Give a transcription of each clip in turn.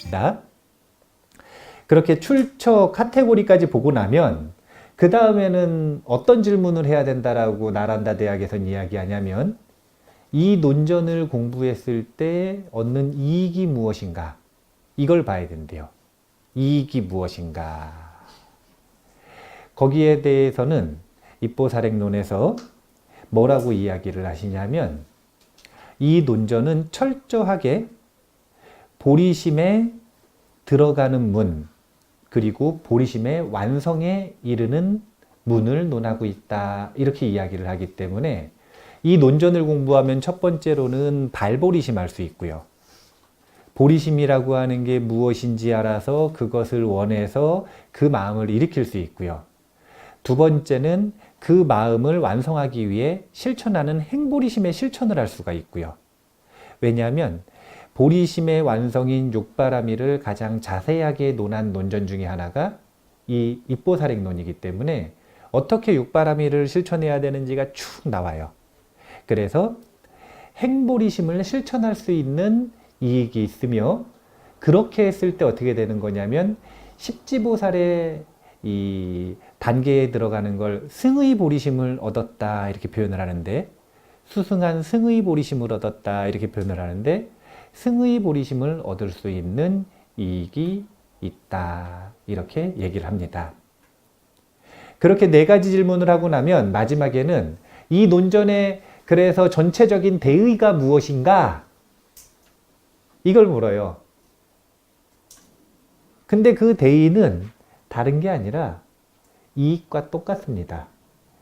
봅시다. 그렇게 출처 카테고리까지 보고 나면 그 다음에는 어떤 질문을 해야 된다라고 나란다 대학에서는 이야기하냐면 이 논전을 공부했을 때 얻는 이익이 무엇인가? 이걸 봐야 된대요. 이익이 무엇인가? 거기에 대해서는 입보살행론에서 뭐라고 이야기를 하시냐면 이 논전은 철저하게 보리심에 들어가는 문, 그리고 보리심의 완성에 이르는 문을 논하고 있다. 이렇게 이야기를 하기 때문에 이 논전을 공부하면 첫 번째로는 발보리심 할 수 있고요. 보리심이라고 하는 게 무엇인지 알아서 그것을 원해서 그 마음을 일으킬 수 있고요. 두 번째는 그 마음을 완성하기 위해 실천하는 행보리심의 실천을 할 수가 있고요. 왜냐하면 보리심의 완성인 육바라밀을 가장 자세하게 논한 논전 중에 하나가 이 입보살행론이기 때문에 어떻게 육바라밀을 실천해야 되는지가 쭉 나와요. 그래서 행보리심을 실천할 수 있는 이익이 있으며 그렇게 했을 때 어떻게 되는 거냐면 십지보살의 이 단계에 들어가는 걸 승의보리심을 얻었다 이렇게 표현을 하는데 수승한 승의보리심을 얻었다 이렇게 표현을 하는데 승의보리심을 얻을 수 있는 이익이 있다 이렇게 얘기를 합니다. 그렇게 네 가지 질문을 하고 나면 마지막에는 이 논전의 그래서 전체적인 대의가 무엇인가 이걸 물어요. 근데 그 대의는 다른 게 아니라 이익과 똑같습니다.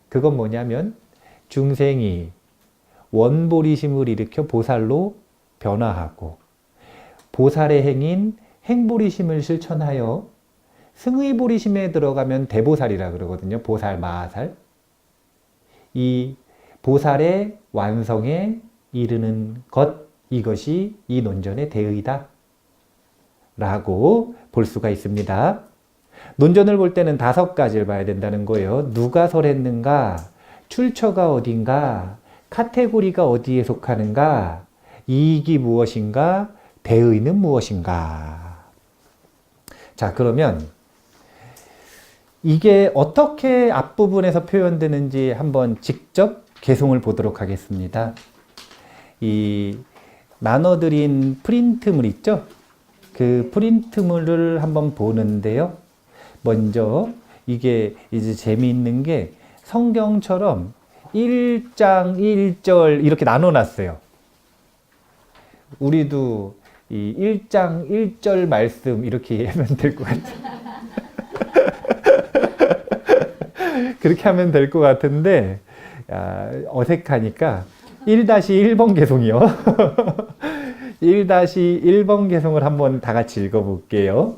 그건 뭐냐면 중생이 원보리심을 일으켜 보살로 변화하고 보살의 행인 행보리심을 실천하여 승의보리심에 들어가면 대보살이라 그러거든요. 보살, 마하살. 이 보살의 완성에 이르는 것, 이것이 이 논전의 대의다 라고 볼 수가 있습니다. 논전을 볼 때는 5가지를 봐야 된다는 거예요. 누가 설했는가, 출처가 어딘가, 카테고리가 어디에 속하는가, 이익이 무엇인가, 대의는 무엇인가. 자, 그러면 이게 어떻게 앞부분에서 표현되는지 한번 직접 개송을 보도록 하겠습니다. 이 나눠드린 프린트물 있죠? 그 프린트물을 한번 보는데요. 먼저 이게 이제 재미있는 게 성경처럼 1장 1절 이렇게 나눠놨어요. 우리도 이 1장 1절 말씀 이렇게 하면 될 것 같아요. 그렇게 하면 될 것 같은데 어색하니까 1-1번 개송이요. 1-1번 개송을 한번 다 같이 읽어볼게요.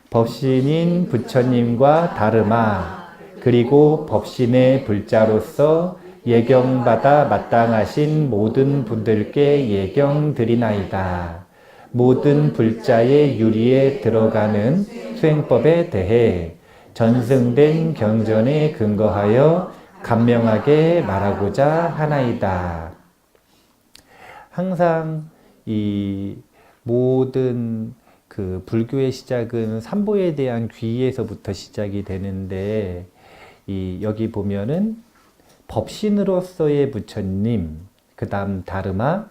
법신인 부처님과 다르마 그리고 법신의 불자로서 예경받아 마땅하신 모든 분들께 예경드리나이다. 모든 불자의 유리에 들어가는 수행법에 대해 전승된 경전에 근거하여 간명하게 말하고자 하나이다. 항상 이 모든 그 불교의 시작은 삼보에 대한 귀에서부터 시작이 되는데 여기 보면은 법신으로서의 부처님, 그 다음 다르마,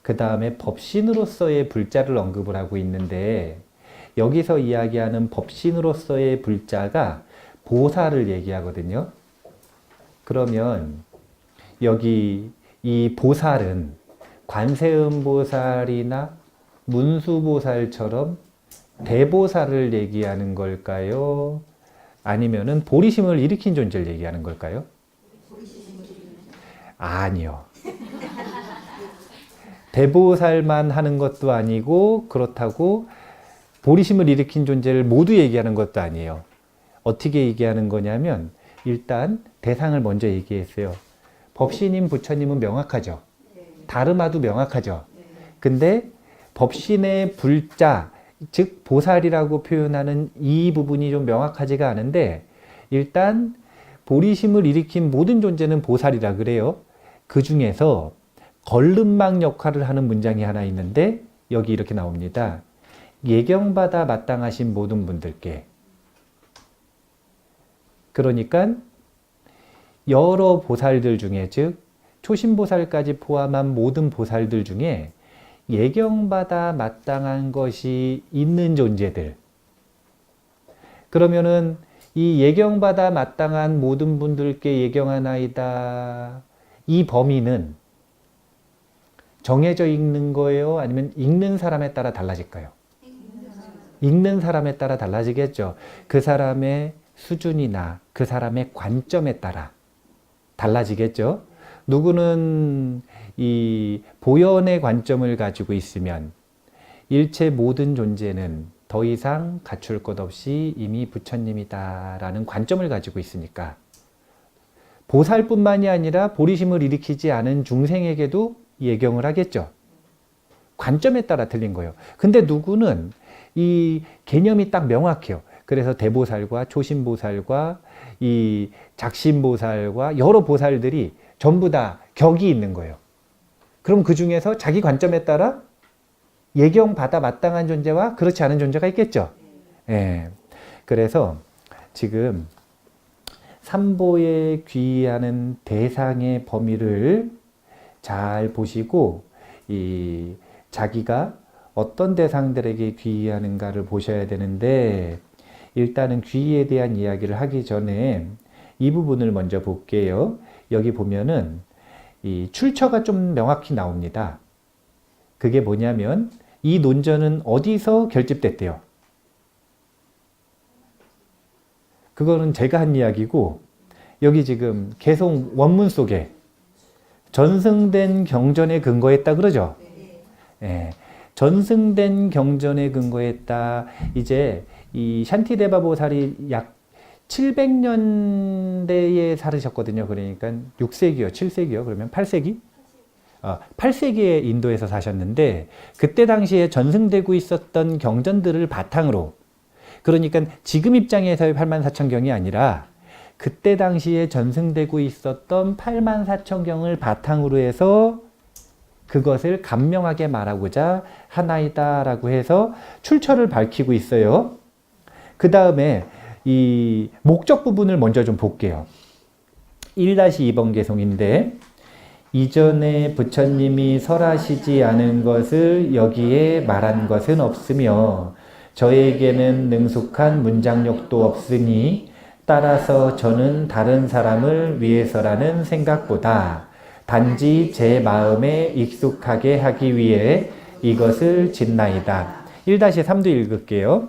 그 다음에 법신으로서의 불자를 언급을 하고 있는데 여기서 이야기하는 법신으로서의 불자가 보살을 얘기하거든요. 그러면 여기 이 보살은 관세음보살이나 문수보살처럼 대보살을 얘기하는 걸까요? 아니면은 보리심을 일으킨 존재를 얘기하는 걸까요? 아니요. 대보살만 하는 것도 아니고 그렇다고 보리심을 일으킨 존재를 모두 얘기하는 것도 아니에요. 어떻게 얘기하는 거냐면 일단 대상을 먼저 얘기했어요. 법신인 부처님은 명확하죠. 다르마도 명확하죠. 근데 법신의 불자, 즉 보살이라고 표현하는 이 부분이 좀 명확하지가 않은데 일단 보리심을 일으킨 모든 존재는 보살이라 그래요. 그 중에서 걸름막 역할을 하는 문장이 하나 있는데 여기 이렇게 나옵니다. 예경받아 마땅하신 모든 분들께, 그러니까 여러 보살들 중에, 즉 초신보살까지 포함한 모든 보살들 중에 예경받아 마땅한 것이 있는 존재들, 그러면은 이 예경받아 마땅한 모든 분들께 예경하나이다, 이 범위는 정해져 있는 거예요? 아니면 읽는 사람에 따라 달라질까요? 읽는 사람에 따라 달라지겠죠. 그 사람의 수준이나 그 사람의 관점에 따라 달라지겠죠. 누구는 이 보현의 관점을 가지고 있으면 일체 모든 존재는 더 이상 갖출 것 없이 이미 부처님이다 라는 관점을 가지고 있으니까 보살뿐만이 아니라 보리심을 일으키지 않은 중생에게도 예경을 하겠죠. 관점에 따라 틀린 거예요. 근데 누구는 이 개념이 딱 명확해요. 그래서 대보살과 초신보살과 이 작신보살과 여러 보살들이 전부 다 격이 있는 거예요. 그럼 그 중에서 자기 관점에 따라 예경받아 마땅한 존재와 그렇지 않은 존재가 있겠죠. 예. 그래서 지금 삼보에 귀의하는 대상의 범위를 잘 보시고 이 자기가 어떤 대상들에게 귀의하는가를 보셔야 되는데, 일단은 귀의에 대한 이야기를 하기 전에 이 부분을 먼저 볼게요. 여기 보면은 이 출처가 좀 명확히 나옵니다. 그게 뭐냐면 이 논전은 어디서 결집됐대요? 그거는 제가 한 이야기고, 여기 지금 계속 원문 속에 전승된 경전에 근거했다 그러죠? 예, 전승된 경전에 근거했다. 이제 이 샨티데바 보살이 약 700년대에 살으셨거든요. 그러니까 6세기요, 7세기요. 그러면 8세기? 8세기에 인도에서 사셨는데, 그때 당시에 전승되고 있었던 경전들을 바탕으로, 그러니까 지금 입장에서의 84,000경이 아니라 그때 당시에 전승되고 있었던 84,000경을 바탕으로 해서 그것을 간명하게 말하고자 하나이다 라고 해서 출처를 밝히고 있어요. 그 다음에 이 목적 부분을 먼저 좀 볼게요. 1-2번 개송인데, 이전에 부처님이 설하시지 않은 것을 여기에 말한 것은 없으며 저에게는 능숙한 문장력도 없으니 따라서 저는 다른 사람을 위해서라는 생각보다 단지 제 마음에 익숙하게 하기 위해 이것을 짓나이다. 1-3도 읽을게요.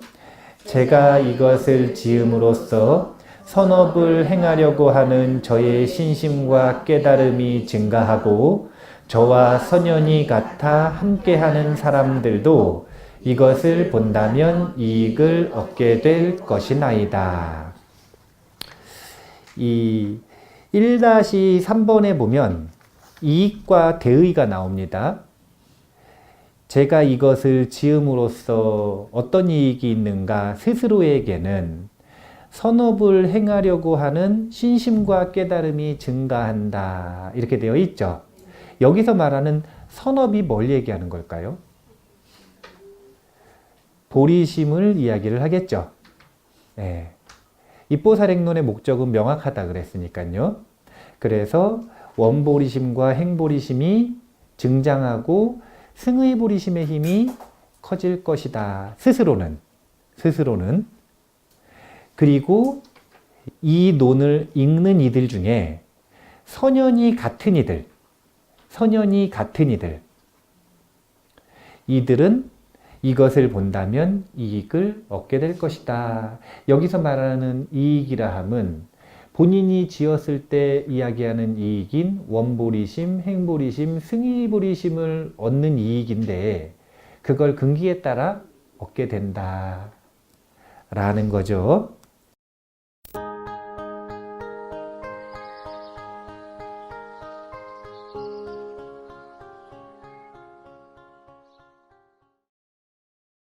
제가 이것을 지음으로써 선업을 행하려고 하는 저의 신심과 깨달음이 증가하고 저와 선연이 같아 함께하는 사람들도 이것을 본다면 이익을 얻게 될 것이나이다. 이 1-3번에 보면 이익과 대의가 나옵니다. 제가 이것을 지음으로써 어떤 이익이 있는가? 스스로에게는 선업을 행하려고 하는 신심과 깨달음이 증가한다. 이렇게 되어 있죠. 여기서 말하는 선업이 뭘 얘기하는 걸까요? 보리심을 이야기를 하겠죠. 네. 입보살행론의 목적은 명확하다 그랬으니까요. 그래서 원보리심과 행보리심이 증장하고 승의보리심의 힘이 커질 것이다. 스스로는. 그리고 이 논을 읽는 이들 중에 선연이 같은 이들은 이것을 본다면 이익을 얻게 될 것이다. 여기서 말하는 이익이라 함은 본인이 지었을 때 이야기하는 이익인 원보리심, 행보리심, 승의보리심을 얻는 이익인데 그걸 근기에 따라 얻게 된다 라는 거죠.